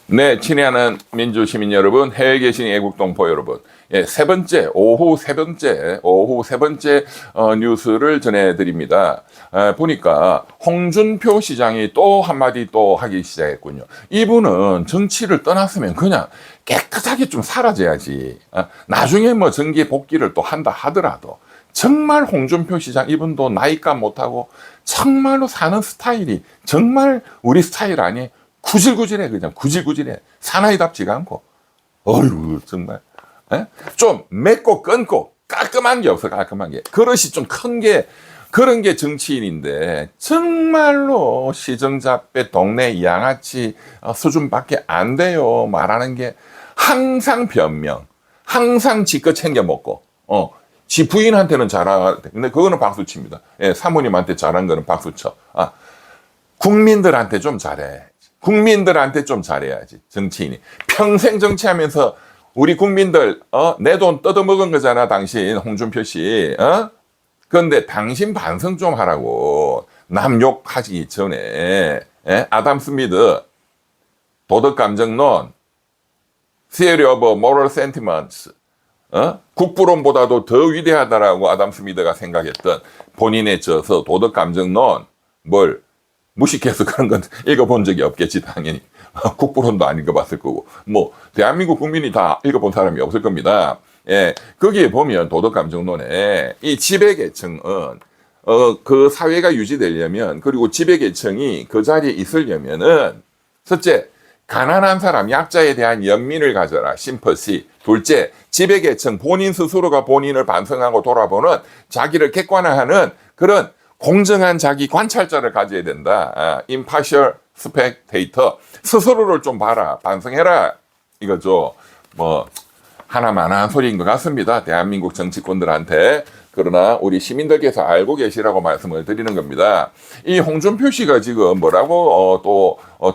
네, 친애하는 민주시민 여러분, 해외에 계신 애국동포 여러분. 예, 오후 세 번째 뉴스를 전해드립니다. 보니까 홍준표 시장이 또 한마디 또 하기 시작했군요. 이분은 정치를 떠났으면 그냥 깨끗하게 좀 사라져야지. 나중에 뭐 정기 복귀를 또 한다 하더라도 정말 홍준표 시장 이분도 나이값 못하고 정말로 사는 스타일이 정말 우리 스타일 아니에요. 구질구질해, 그냥 구질구질해. 사나이답지가 않고. 어휴, 정말. 에? 좀 맵고 끊고 깔끔한 게 없어, 깔끔한 게. 그릇이 좀 큰 게, 그런 게 정치인인데, 정말로 시정잡배 동네 양아치 수준밖에 안 돼요. 말하는 게 항상 변명, 항상 지껏 챙겨 먹고, 지 부인한테는 잘하는데, 근데 그거는 박수 칩니다. 예, 사모님한테 잘한 거는 박수 쳐. 국민들한테 좀 잘해. 국민들한테 좀 잘해야지, 정치인이. 평생 정치하면서 우리 국민들, 내 돈 뜯어먹은 거잖아, 당신, 홍준표 씨, 그런데 당신 반성 좀 하라고. 남 욕하기 전에, 아담 스미드, 도덕감정론, Theory of Moral Sentiments, 국부론보다도 더 위대하다라고 아담 스미드가 생각했던 본인의 저서 도덕감정론, 뭘, 무식해서 그런 건 읽어본 적이 없겠지, 당연히. 국부론도 안 읽어봤을 거고. 뭐, 대한민국 국민이 다 읽어본 사람이 없을 겁니다. 예, 거기에 보면 도덕감정론에 이 지배계층은, 그 사회가 유지되려면, 그리고 지배계층이 그 자리에 있으려면은, 첫째, 가난한 사람, 약자에 대한 연민을 가져라, 심퍼시. 둘째, 지배계층, 본인 스스로가 본인을 반성하고 돌아보는 자기를 객관화하는 그런 공정한 자기 관찰자를 가져야 된다. impartial spectator. 스스로를 좀 봐라. 반성해라. 이거죠. 뭐 하나만한 소리인 것 같습니다. 대한민국 정치권들한테. 그러나 우리 시민들께서 알고 계시라고 말씀을 드리는 겁니다. 이 홍준표 씨가 지금 뭐라고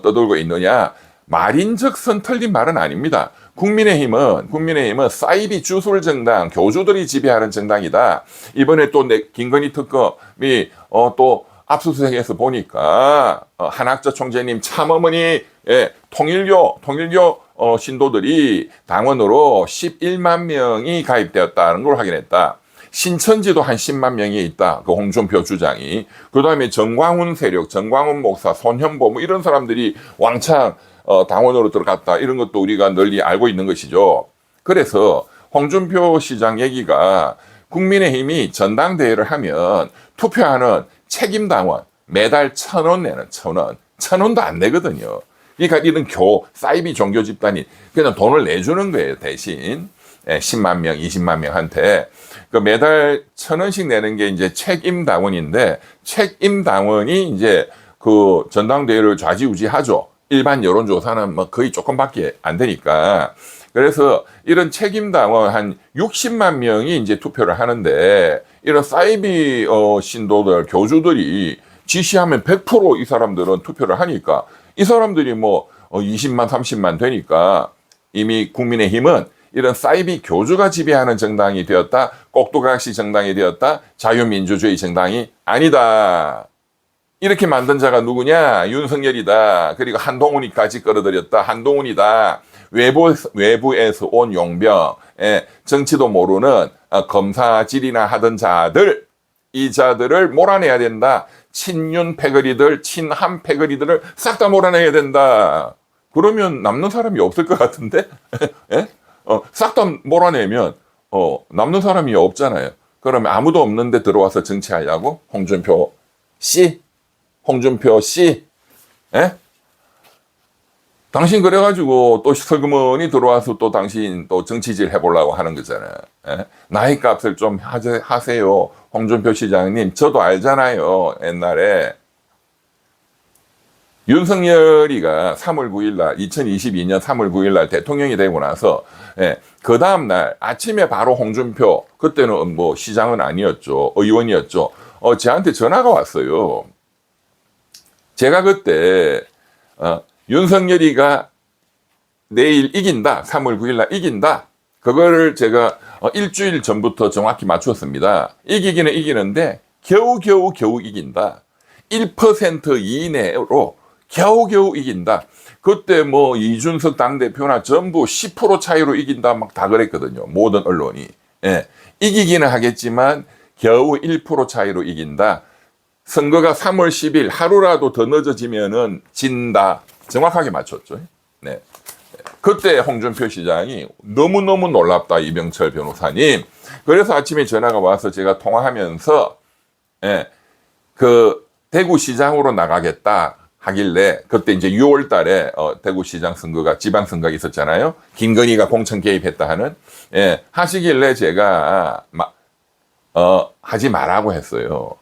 떠들고 있느냐. 말인즉슨 틀린 말은 아닙니다. 국민의힘은 사이비 주술 정당, 교주들이 지배하는 정당이다. 이번에 또 김건희 특검이 또 압수수색에서 보니까 한학조 총재님 참어머니 통일교 신도들이 당원으로 11만 명이 가입되었다는 걸 확인했다. 신천지도 한 10만 명이 있다. 그 홍준표 주장이. 그 다음에 정광훈 세력, 정광훈 목사, 손현보 뭐 이런 사람들이 왕창 당원으로 들어갔다. 이런 것도 우리가 널리 알고 있는 것이죠. 그래서 홍준표 시장 얘기가 국민의힘이 전당대회를 하면 투표하는 책임당원 매달 1,000원 내는 1,000원. 1,000원도 안 내거든요. 그러니까 이런 사이비 종교 집단이 그냥 돈을 내주는 거예요. 대신 10만 명, 20만 명한테. 그 매달 1,000원씩 내는 게 이제 책임당원인데 책임당원이 이제 그 전당대회를 좌지우지하죠. 일반 여론조사는 뭐 거의 조금밖에 안 되니까. 그래서 이런 책임당원 한 60만 명이 이제 투표를 하는데 이런 사이비 신도들, 교주들이 지시하면 100% 이 사람들은 투표를 하니까 이 사람들이 뭐 20만, 30만 되니까 이미 국민의힘은 이런 사이비 교주가 지배하는 정당이 되었다. 꼭두각시 정당이 되었다. 자유민주주의 정당이 아니다. 이렇게 만든 자가 누구냐? 윤석열이다. 그리고 한동훈이까지 끌어들였다. 한동훈이다. 외부에서 온 용병, 정치도 모르는 검사질이나 하던 자들, 이 자들을 몰아내야 된다. 친윤 패거리들, 친한 패거리들을 싹 다 몰아내야 된다. 그러면 남는 사람이 없을 것 같은데? 싹 다 몰아내면 남는 사람이 없잖아요. 그러면 아무도 없는데 들어와서 정치하려고? 홍준표 씨? 당신 그래가지고 또 슬그머니 들어와서 또 당신 또 정치질 해보려고 하는 거잖아요. 나이 값을 좀 하세요. 홍준표 시장님, 저도 알잖아요. 옛날에 윤석열이가 3월 9일 날, 2022년 3월 9일 날 대통령이 되고 나서, 그 다음날 아침에 바로 홍준표, 그때는 뭐 시장은 아니었죠. 의원이었죠. 저한테 전화가 왔어요. 제가 그때 윤석열이가 내일 이긴다. 3월 9일 날 이긴다. 그거를 제가 일주일 전부터 정확히 맞췄습니다. 이기기는 이기는데 겨우 이긴다. 1% 이내로 겨우겨우 이긴다. 그때 뭐 이준석 당대표나 전부 10% 차이로 이긴다 막 다 그랬거든요. 모든 언론이. 예. 이기기는 하겠지만 겨우 1% 차이로 이긴다. 선거가 3월 10일 하루라도 더 늦어지면은 진다. 정확하게 맞췄죠. 네. 그때 홍준표 시장이 너무너무 놀랍다, 이병철 변호사님. 그래서 아침에 전화가 와서 제가 통화하면서, 예, 그, 대구시장으로 나가겠다 하길래, 그때 이제 6월 달에, 대구시장 선거가, 지방선거가 있었잖아요. 김건희가 공천 개입했다 하는, 예, 하시길래 제가, 하지 말라고 했어요.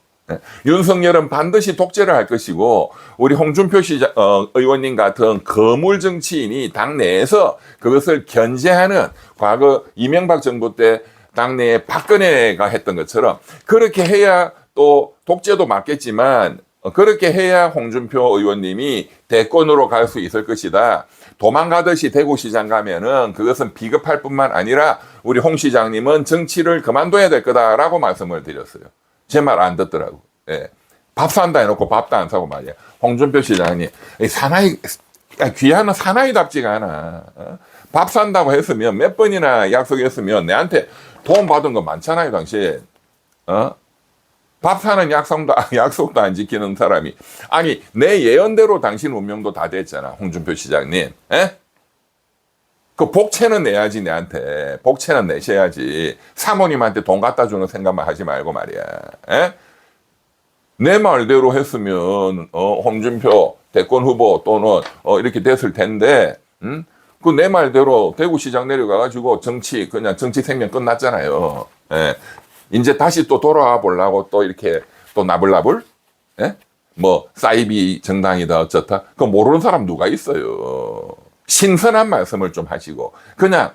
윤석열은 반드시 독재를 할 것이고 우리 홍준표 시장, 의원님 같은 거물 정치인이 당내에서 그것을 견제하는 과거 이명박 정부 때 당내에 박근혜가 했던 것처럼 그렇게 해야 또 독재도 맞겠지만 그렇게 해야 홍준표 의원님이 대권으로 갈 수 있을 것이다. 도망가듯이 대구시장 가면은 그것은 비겁할 뿐만 아니라 우리 홍 시장님은 정치를 그만둬야 될 거다라고 말씀을 드렸어요. 제 말 안 듣더라고. 예. 밥 산다 해놓고 밥도 안 사고 말이야. 홍준표 시장님, 사나이, 귀하는 사나이답지가 않아. 밥 산다고 했으면 몇 번이나 약속했으면 내한테 돈 받은 거 많잖아요, 당신. 밥 사는 약속도 안 지키는 사람이. 아니, 내 예언대로 당신 운명도 다 됐잖아, 홍준표 시장님. 에? 그 복채는 내야지, 내한테. 복채는 내셔야지. 사모님한테 돈 갖다 주는 생각만 하지 말고 말이야. 에? 내 말대로 했으면, 홍준표 대권 후보 또는, 이렇게 됐을 텐데, 그 내 말대로 대구시장 내려가가지고 그냥 정치 생명 끝났잖아요. 예. 이제 다시 또 돌아와 보려고 또 이렇게 또 나불나불? 예? 뭐, 사이비 정당이다, 어쩌다. 그거 모르는 사람 누가 있어요. 신선한 말씀을 좀 하시고 그냥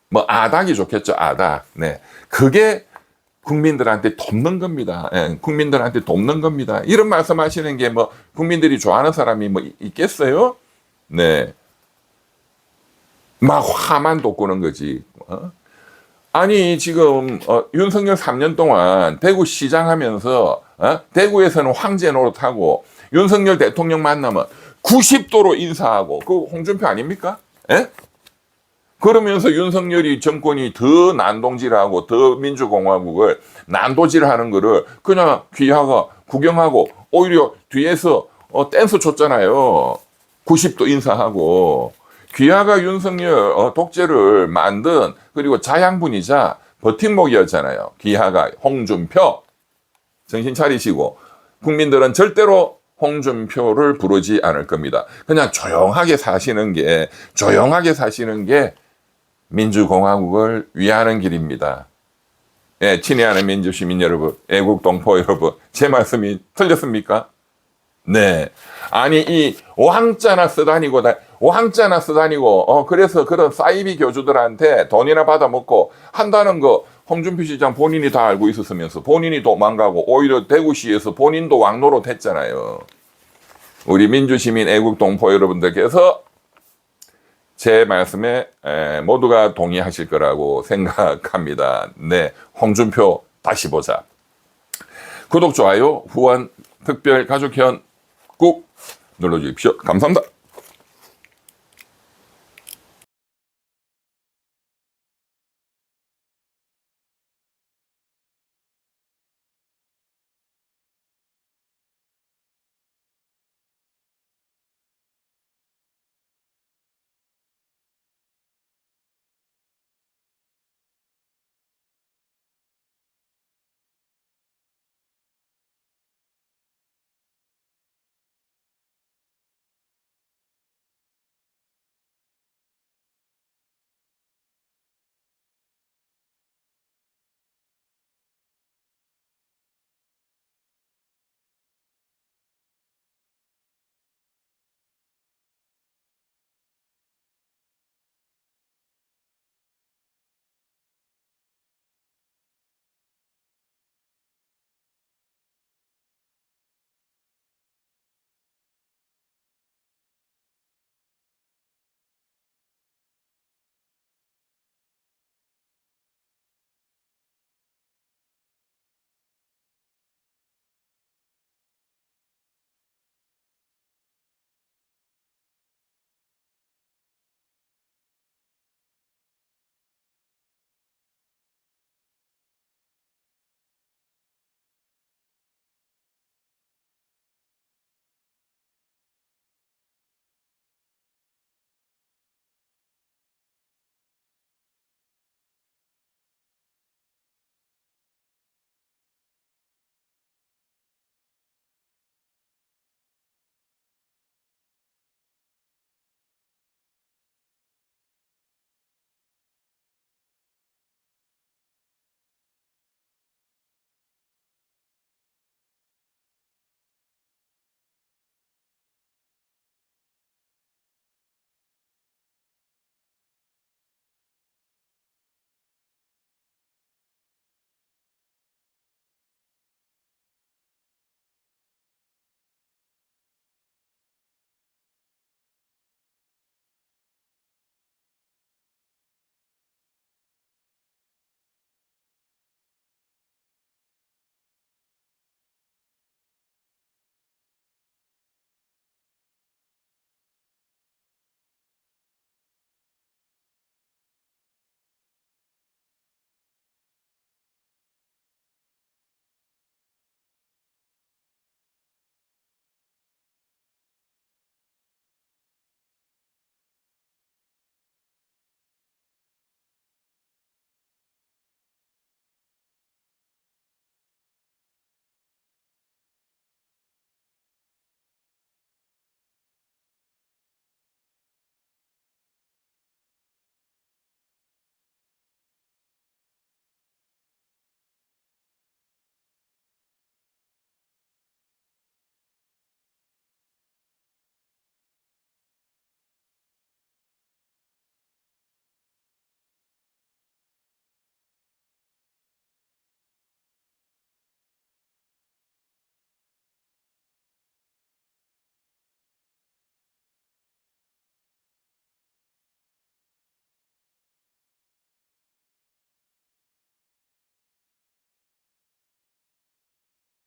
뭐 아닥이 좋겠죠. 아닥. 네, 그게 국민들한테 돕는 겁니다. 예, 국민들한테 돕는 겁니다. 이런 말씀하시는 게 뭐 국민들이 좋아하는 사람이 뭐 있겠어요? 네, 막 화만 돋구는 거지. 아니 지금 윤석열 3년 동안 대구 시장 하면서 대구에서는 황제 노릇하고 윤석열 대통령 만나면 90도로 인사하고 그 홍준표 아닙니까? 예? 그러면서 윤석열이 정권이 더 난동질하고 더 민주공화국을 난도질하는 거를 그냥 귀하가 구경하고 오히려 뒤에서 댄스 췄잖아요. 90도 인사하고 귀하가 윤석열 독재를 만든 그리고 자양분이자 버팀목이었잖아요. 귀하가 홍준표 정신 차리시고 국민들은 절대로 홍준표를 부르지 않을 겁니다. 그냥 조용하게 사시는 게 민주공화국을 위하는 길입니다. 예, 친애하는 민주시민 여러분, 애국동포 여러분, 제 말씀이 틀렸습니까? 네. 아니, 이 오항자나 쓰다니고, 그래서 그런 사이비 교주들한테 돈이나 받아먹고 한다는 거 홍준표 시장 본인이 다 알고 있었으면서 본인이 도망가고 오히려 대구시에서 본인도 왕노릇 했잖아요. 우리 민주시민 애국동포 여러분들께서 제 말씀에 모두가 동의하실 거라고 생각합니다. 네, 홍준표 다시 보자. 구독, 좋아요, 후원, 특별 가족회원 꼭 눌러주십시오. 감사합니다.